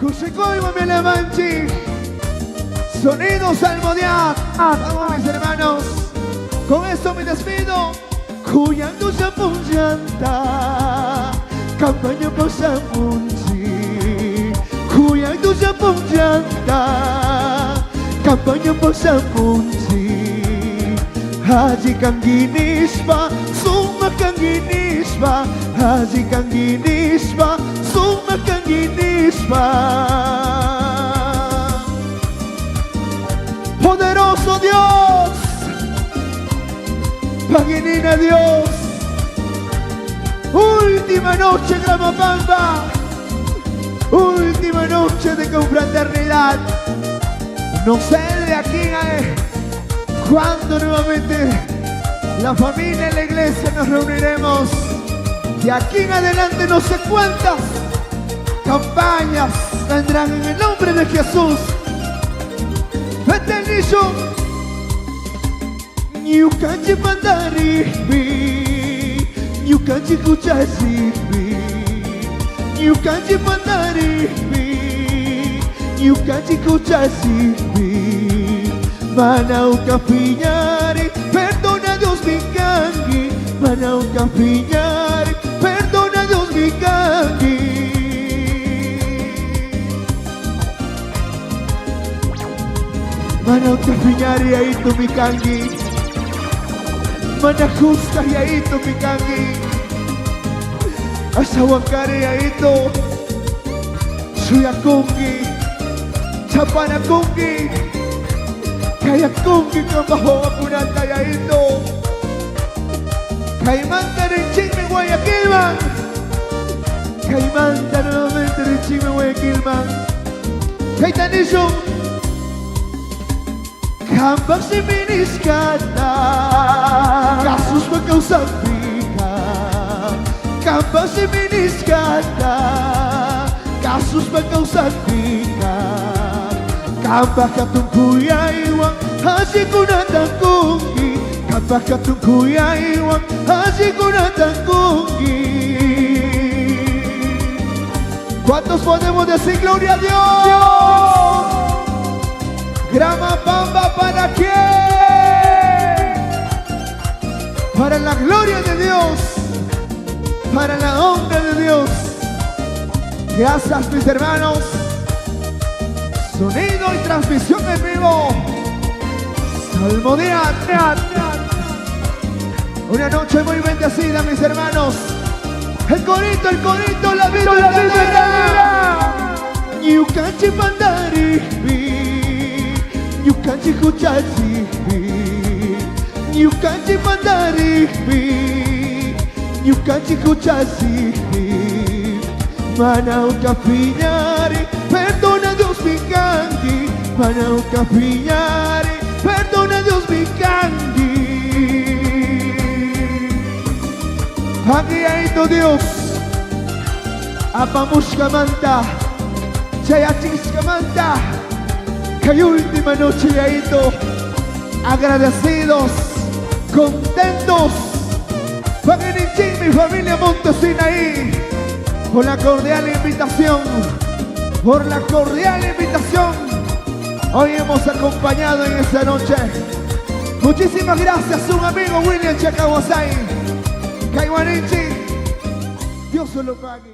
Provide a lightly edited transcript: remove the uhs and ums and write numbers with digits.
Cusicoy, mami la manchi. Sonidos Almodiat. Vamos mis hermanos. Con esto me despido. Cuyando ya punjanta. Campaña pasa munci. Cuyando ya punjanta. Campaña pasa munci. Haji kanginisba. Suma kanginisba. Haji kanginisba. Suma kanginisba. Poderoso Dios, Paginina Dios, última noche en Gramapamba, última noche de confraternidad. No sé de aquí a cuándo nuevamente la familia y la iglesia nos reuniremos. De aquí en adelante no sé cuántas campañas vendrán en el nombre de Jesús. Eternizo Nyukanji Pandaribi Nyukanji Kuchasibi Nyukanji Pandaribi Nyukanji Kuchasibi Mana ukapiñari Perdona Dios mi kangi Mana ukapiñari Perdona Dios mi kangi. Mana ukapiñari ahí tu mi kangi. Mana justa y ahí tu mi kangi. Asawankari ahí tu Suyakungi Chapanakungi Kayakungi Kambaho Apunata y ahí tu Caimanta de Chime Guayaquilman. Caimanta nuevamente de Chime Guayaquilman. Caetanizo Kambang si miniskata Kasus magkausapika Kambang si miniskata Kasus magkausapika Kambang katungkuyaiwang Hasi kunatangkungi Kambang katungkuyaiwang Hasi kunatangkungi. ¿Cuántos podemos decir gloria a Dios? Gramapamba, ¿para quién? Para la gloria de Dios, para la honra de Dios. Gracias mis hermanos. Sonido y transmisión en vivo. Salmodiat. Una noche muy bendecida mis hermanos. El corito, la vida. Nyukanji Pandaribi Nyukanji Kuchasibi Nyukanji Pandaribi Nyukanji Kuchasibi Mana ukapiñari Perdona Dios mi kangi Mana ukapiñari Perdona Dios mi kangi. Aquí hay tu Dios Apamushkamanta Chayachiskamanta. Que última noche yaito, agradecidos, contentos, Paguinichín, mi familia Montesinaí, por la cordial invitación, hoy hemos acompañado en esta noche. Muchísimas gracias, un amigo William Chacawasay, Caiguanichi, Dios se lo pague.